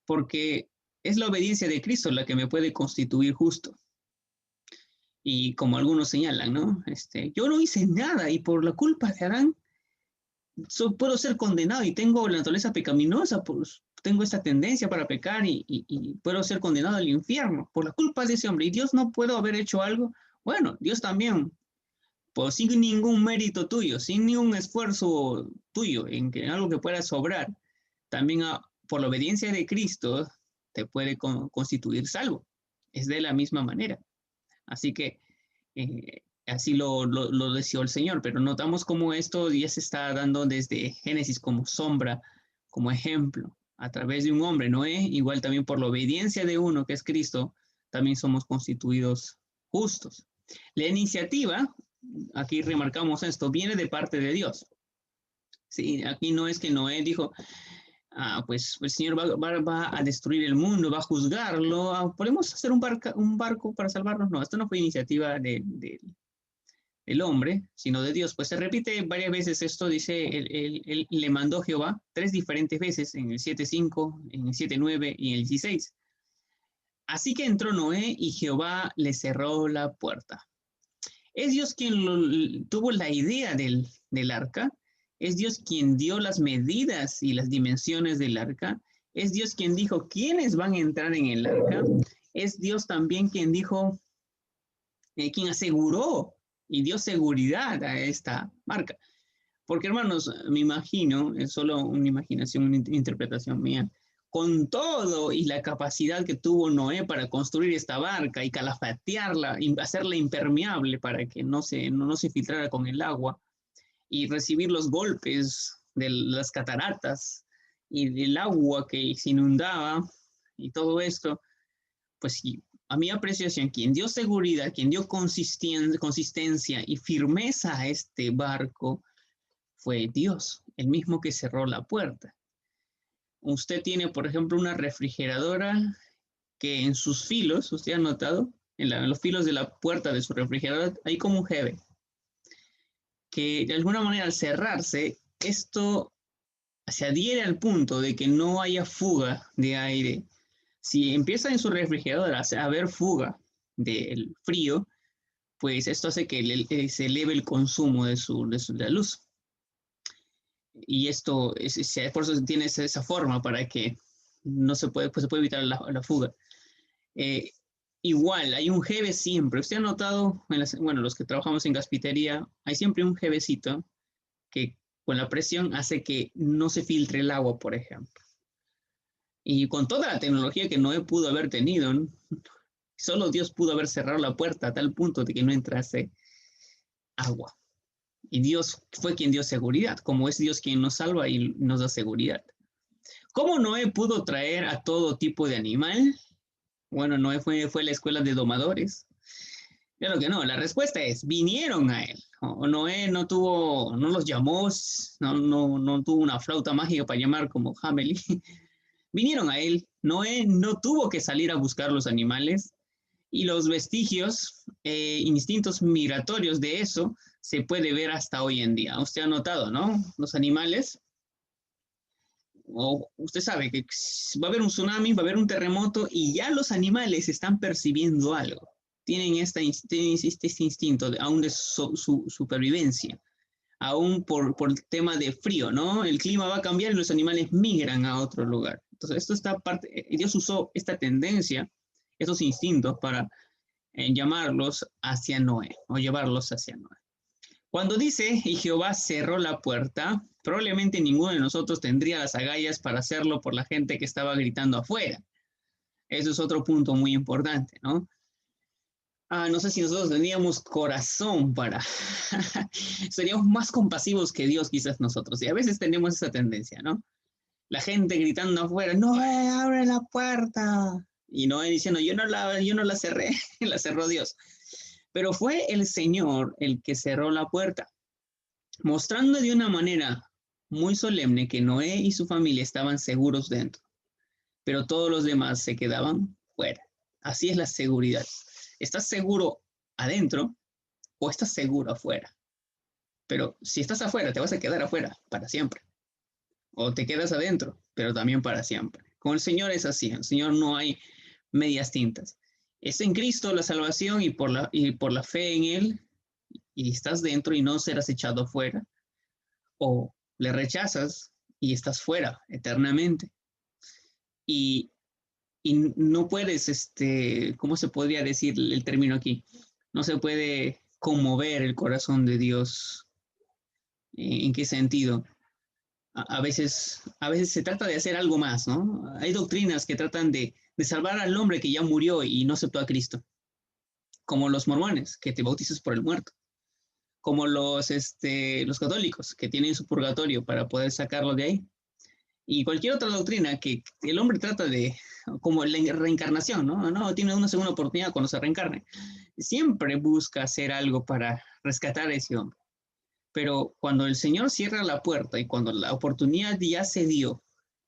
porque es la obediencia de Cristo la que me puede constituir justo. Y como algunos señalan, ¿no? Yo no hice nada y por la culpa de Adán puedo ser condenado y tengo la naturaleza pecaminosa, pues tengo esta tendencia para pecar y puedo ser condenado al infierno por la culpa de ese hombre. ¿Y Dios no puedo haber hecho algo? Bueno, Dios también, pues sin ningún mérito tuyo, sin ningún esfuerzo tuyo en algo que pueda sobrar, también por la obediencia de Cristo te puede constituir salvo. Es de la misma manera. Así que así lo deseó el Señor, pero notamos cómo esto ya se está dando desde Génesis como sombra, como ejemplo, a través de un hombre, Noé, igual también por la obediencia de uno que es Cristo, también somos constituidos justos. La iniciativa, aquí remarcamos esto, viene de parte de Dios. Sí, aquí no es que Noé dijo, pues el Señor va a destruir el mundo, va a juzgarlo, podemos hacer un barco para salvarnos. No, esto no fue iniciativa el hombre, sino de Dios. Pues se repite varias veces esto, dice, él le mandó Jehová 3 diferentes veces, en el 7:5, en el 7:9 y en el 16. Así que entró Noé y Jehová le cerró la puerta. Es Dios quien tuvo la idea del arca, es Dios quien dio las medidas y las dimensiones del arca, es Dios quien dijo quiénes van a entrar en el arca, es Dios también quien dijo, quien aseguró y dio seguridad a esta marca. Porque hermanos, me imagino, es solo una imaginación, una interpretación mía, con todo y la capacidad que tuvo Noé para construir esta barca y calafatearla, y hacerla impermeable para que no se filtrara con el agua y recibir los golpes de las cataratas y del agua que se inundaba y todo esto, pues sí, a mi apreciación, quien dio seguridad, quien dio consistencia y firmeza a este barco fue Dios, el mismo que cerró la puerta. Usted tiene, por ejemplo, una refrigeradora que en sus filos, usted ha notado, en los filos de la puerta de su refrigerador hay como un jefe, que de alguna manera al cerrarse, esto se adhiere al punto de que no haya fuga de aire. Si empieza en su refrigerador a haber fuga del frío, pues esto hace que se eleve el consumo de la luz. Y esto, por eso tiene esa forma para que no se puede, pues se puede evitar la fuga. Igual, hay un jeve siempre. Usted ha notado, bueno, los que trabajamos en gaspitería, hay siempre un jevecito que con la presión hace que no se filtre el agua, por ejemplo. Y con toda la tecnología que Noé pudo haber tenido, ¿no? Solo Dios pudo haber cerrado la puerta a tal punto de que no entrase agua. Y Dios fue quien dio seguridad, como es Dios quien nos salva y nos da seguridad. ¿Cómo Noé pudo traer a todo tipo de animal? Bueno, Noé fue a la escuela de domadores. Claro que no, la respuesta es, vinieron a él. Noé no los llamó, no tuvo una flauta mágica para llamar como Hameli. Vinieron a él. Noé no tuvo que salir a buscar los animales y los vestigios, instintos migratorios de eso se puede ver hasta hoy en día. Usted ha notado, ¿no? Los animales, o usted sabe que va a haber un tsunami, va a haber un terremoto y ya los animales están percibiendo algo. Tienen este instinto aún de su supervivencia, aún por el tema de frío, ¿no? El clima va a cambiar y los animales migran a otro lugar. Entonces, esto está parte, Dios usó esta tendencia, estos instintos para llamarlos hacia Noé o llevarlos hacia Noé. Cuando dice, y Jehová cerró la puerta, probablemente ninguno de nosotros tendría las agallas para hacerlo por la gente que estaba gritando afuera. Eso es otro punto muy importante, ¿no? No sé si nosotros teníamos corazón para... Seríamos más compasivos que Dios quizás nosotros. Y a veces tenemos esa tendencia, ¿no? La gente gritando afuera, no, abre la puerta. Y Noé diciendo, yo no la cerré, la cerró Dios. Pero fue el Señor el que cerró la puerta, mostrando de una manera muy solemne que Noé y su familia estaban seguros dentro, pero todos los demás se quedaban fuera. Así es la seguridad. ¿Estás seguro adentro o estás seguro afuera? Pero si estás afuera, te vas a quedar afuera para siempre. O te quedas adentro, pero también para siempre. Con el Señor es así. En el Señor no hay medias tintas. Es en Cristo la salvación y por la fe en Él, y estás dentro y no serás echado fuera. O le rechazas y estás fuera eternamente. Y no puedes, ¿cómo se podría decir el término aquí? No se puede conmover el corazón de Dios. ¿En qué sentido? A veces se trata de hacer algo más, ¿no? Hay doctrinas que tratan de salvar al hombre que ya murió y no aceptó a Cristo, como los mormones, que te bautizas por el muerto, como los católicos, que tienen su purgatorio para poder sacarlo de ahí, y cualquier otra doctrina que el hombre trata de, como la reencarnación, ¿no? No, tiene una segunda oportunidad cuando se reencarne. Siempre busca hacer algo para rescatar a ese hombre. Pero cuando el Señor cierra la puerta y cuando la oportunidad ya se dio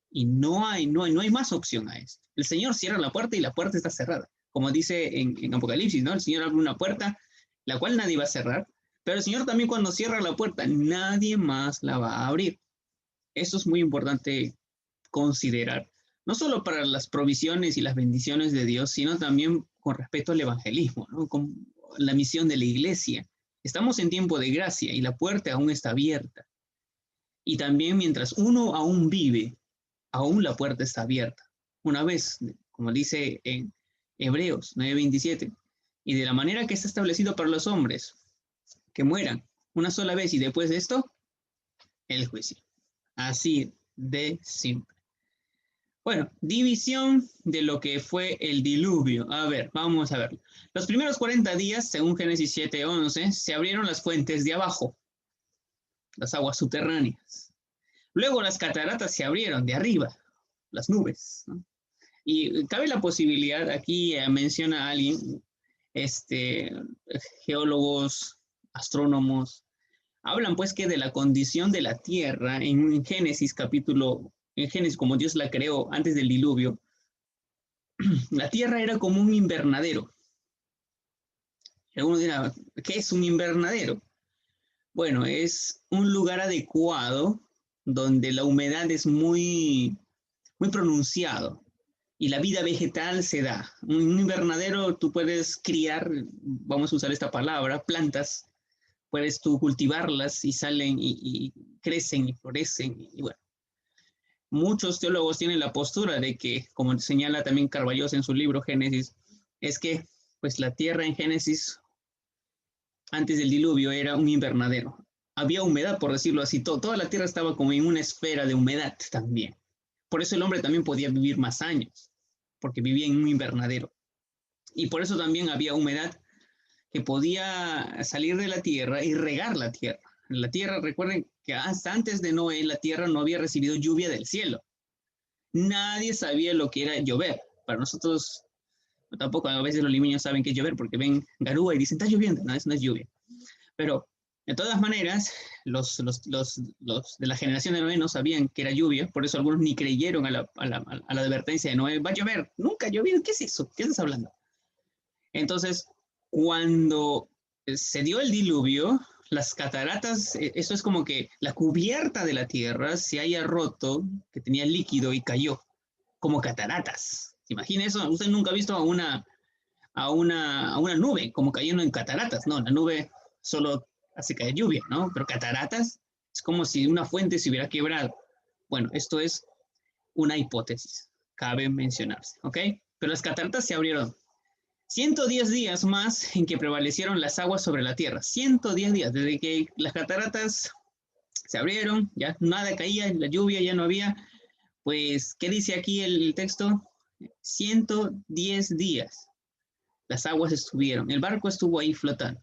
y no hay más opción a esto, el Señor cierra la puerta y la puerta está cerrada. Como dice en Apocalipsis, ¿no? El Señor abre una puerta, la cual nadie va a cerrar, Pero el Señor también cuando cierra la puerta, nadie más la va a abrir. Eso es muy importante considerar, no solo para las provisiones y las bendiciones de Dios, sino también con respecto al evangelismo, ¿no? Con la misión de la iglesia. Estamos en tiempo de gracia y la puerta aún está abierta. Y también mientras uno aún vive, aún la puerta está abierta. Una vez, como dice en Hebreos 9:27, y de la manera que está establecido para los hombres, que mueran una sola vez y después de esto, el juicio. Así de simple. Bueno, división de lo que fue el diluvio. A ver, vamos a verlo. Los primeros 40 días, según Génesis 7:11, se abrieron las fuentes de abajo, las aguas subterráneas. Luego las cataratas se abrieron de arriba, las nubes, ¿no? Y cabe la posibilidad, aquí menciona alguien, geólogos, astrónomos, hablan pues que de la condición de la tierra en Génesis en Génesis como Dios la creó antes del diluvio, la tierra era como un invernadero. Algunos dirán, ¿qué es un invernadero? Bueno, es un lugar adecuado donde la humedad es muy, muy pronunciado y la vida vegetal se da. Un invernadero tú puedes criar, vamos a usar esta palabra, plantas, puedes tú cultivarlas y salen y crecen y florecen y bueno. Muchos teólogos tienen la postura de que, como señala también Carballos en su libro Génesis, es que pues la tierra en Génesis antes del diluvio era un invernadero. Había humedad, por decirlo así, toda la tierra estaba como en una esfera de humedad también. Por eso el hombre también podía vivir más años, porque vivía en un invernadero. Y por eso también había humedad que podía salir de la tierra y regar la tierra. La tierra, recuerden que hasta antes de Noé, la tierra no había recibido lluvia del cielo. Nadie sabía lo que era llover. Para nosotros, tampoco a veces los limeños saben qué es llover porque ven garúa y dicen, está lloviendo. No, eso no es lluvia. Pero de todas maneras, los de la generación de Noé no sabían que era lluvia, por eso algunos ni creyeron a la advertencia de Noé, va a llover, nunca ha llovido, ¿qué es eso? ¿Qué estás hablando? Entonces, cuando se dio el diluvio, las cataratas, eso es como que la cubierta de la tierra se haya roto, que tenía líquido y cayó, como cataratas. Imagina eso, usted nunca ha visto a una nube como cayendo en cataratas, no, la nube solo hace caer lluvia, ¿no? Pero cataratas es como si una fuente se hubiera quebrado. Bueno, esto es una hipótesis, cabe mencionarse, ¿ok? Pero las cataratas se abrieron. 110 días más en que prevalecieron las aguas sobre la tierra. 110 días, desde que las cataratas se abrieron, ya nada caía, la lluvia ya no había. Pues, ¿qué dice aquí el texto? 110 días. Las aguas estuvieron, el barco estuvo ahí flotando.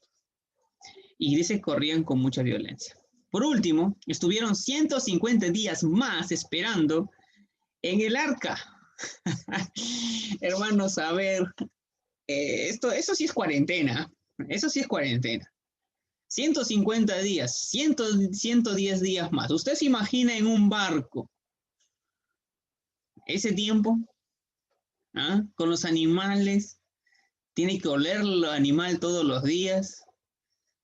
Y dice que corrían con mucha violencia. Por último, estuvieron 150 días más esperando en el arca. Hermanos, a ver, eso sí es cuarentena. Eso sí es cuarentena. 150 días, 110 días más. Usted se imagina en un barco ese tiempo, ¿ah? Con los animales, tiene que oler el animal todos los días.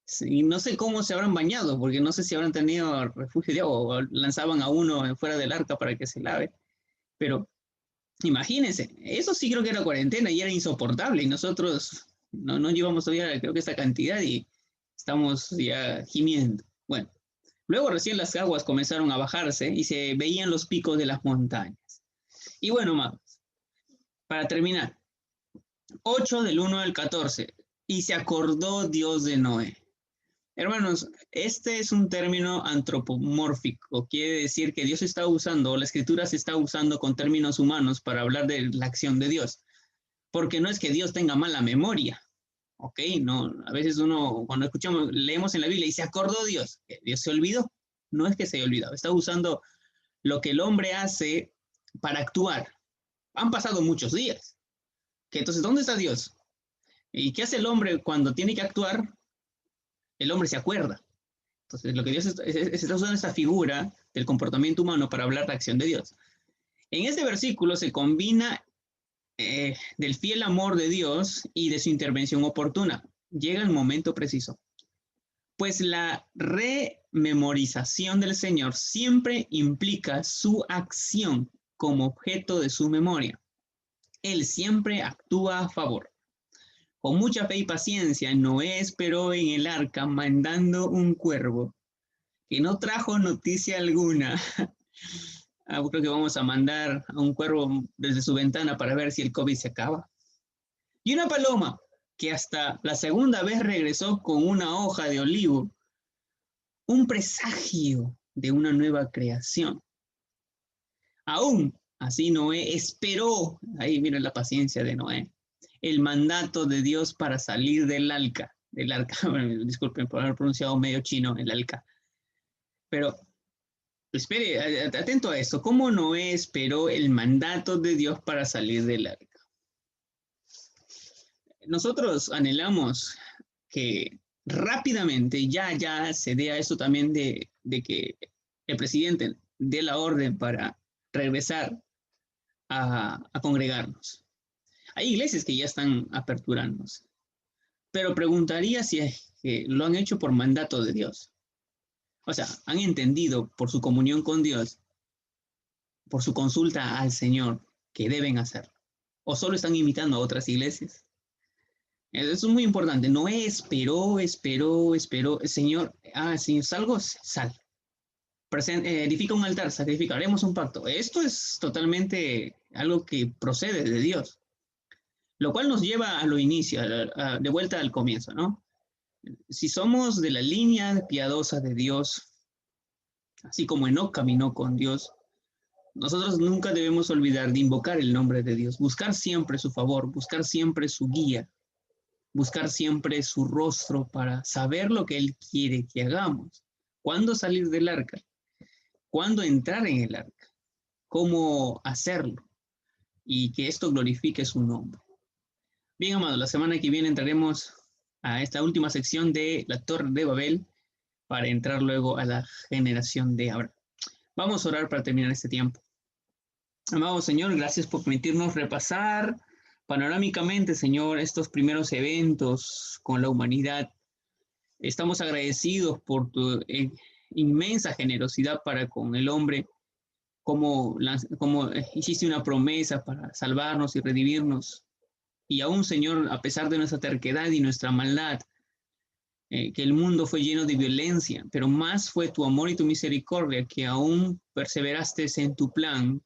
Sí, no sé cómo se habrán bañado, porque no sé si habrán tenido refugio de agua o lanzaban a uno fuera del arca para que se lave. Pero imagínense, eso sí creo que era cuarentena y era insoportable. Y nosotros no llevamos todavía, creo que esta cantidad y estamos ya gimiendo. Bueno, luego recién las aguas comenzaron a bajarse y se veían los picos de las montañas. Y bueno, amados, para terminar, 8 del 1 al 14. Y se acordó Dios de Noé. Hermanos, este es un término antropomórfico, quiere decir que Dios está usando, o la escritura se está usando con términos humanos para hablar de la acción de Dios, porque no es que Dios tenga mala memoria, ¿ok? No, a veces uno, cuando escuchamos, leemos en la Biblia y se acordó Dios, que Dios se olvidó, no es que se haya olvidado, está usando lo que el hombre hace para actuar. Han pasado muchos días, que entonces, ¿dónde está Dios? ¿Y qué hace el hombre cuando tiene que actuar? El hombre se acuerda. Entonces, lo que Dios está usando esta figura del comportamiento humano para hablar de la acción de Dios. En este versículo se combina del fiel amor de Dios y de su intervención oportuna. Llega el momento preciso. Pues la rememorización del Señor siempre implica su acción como objeto de su memoria. Él siempre actúa a favor. Con mucha fe y paciencia, Noé esperó en el arca mandando un cuervo que no trajo noticia alguna. Creo que vamos a mandar a un cuervo desde su ventana para ver si el COVID se acaba. Y una paloma que hasta la segunda vez regresó con una hoja de olivo, un presagio de una nueva creación. Aún así Noé esperó, ahí miren la paciencia de Noé, el mandato de Dios para salir del arca, bueno, disculpen por haber pronunciado medio chino el arca, pero espere, atento a esto, ¿cómo Noé esperó el mandato de Dios para salir del arca? Nosotros anhelamos que rápidamente ya se dé a eso también de que el presidente dé la orden para regresar a congregarnos. Hay iglesias que ya están aperturándose, pero preguntaría si es que lo han hecho por mandato de Dios. O sea, han entendido por su comunión con Dios, por su consulta al Señor, que deben hacerlo. O solo están imitando a otras iglesias. Eso es muy importante. Noé esperó. Señor, Señor, salgo, sal. Edifica un altar, sacrificaremos un pacto. Esto es totalmente algo que procede de Dios. Lo cual nos lleva a lo inicio, de vuelta al comienzo, ¿no? Si somos de la línea piadosa de Dios, así como Enoc caminó con Dios, nosotros nunca debemos olvidar de invocar el nombre de Dios, buscar siempre su favor, buscar siempre su guía, buscar siempre su rostro para saber lo que Él quiere que hagamos. ¿Cuándo salir del arca? ¿Cuándo entrar en el arca? ¿Cómo hacerlo? Y que esto glorifique su nombre. Bien, amados, la semana que viene entraremos a esta última sección de la Torre de Babel para entrar luego a la generación de Abraham. Vamos a orar para terminar este tiempo. Amado Señor, gracias por permitirnos repasar panorámicamente, Señor, estos primeros eventos con la humanidad. Estamos agradecidos por tu inmensa generosidad para con el hombre, como hiciste una promesa para salvarnos y redimirnos. Y aún, Señor, a pesar de nuestra terquedad y nuestra maldad, que el mundo fue lleno de violencia, pero más fue tu amor y tu misericordia, que aún perseveraste en tu plan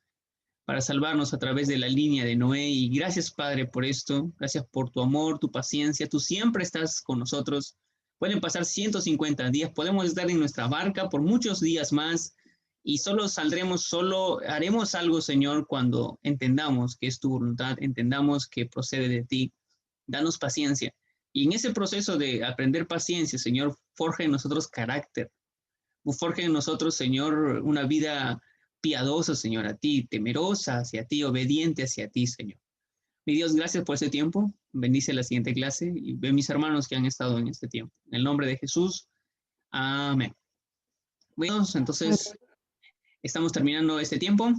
para salvarnos a través de la línea de Noé. Y gracias, Padre, por esto. Gracias por tu amor, tu paciencia. Tú siempre estás con nosotros. Pueden pasar 150 días. Podemos estar en nuestra barca por muchos días más y solo haremos algo, Señor, cuando entendamos que es tu voluntad, entendamos que procede de ti. Danos paciencia. Y en ese proceso de aprender paciencia, Señor, forja en nosotros carácter. Forja en nosotros, Señor, una vida piadosa, Señor, a ti, temerosa hacia ti, obediente hacia ti, Señor. Mi Dios, gracias por este tiempo. Bendice la siguiente clase y ve mis hermanos que han estado en este tiempo. En el nombre de Jesús. Amén. Bueno, entonces estamos terminando este tiempo.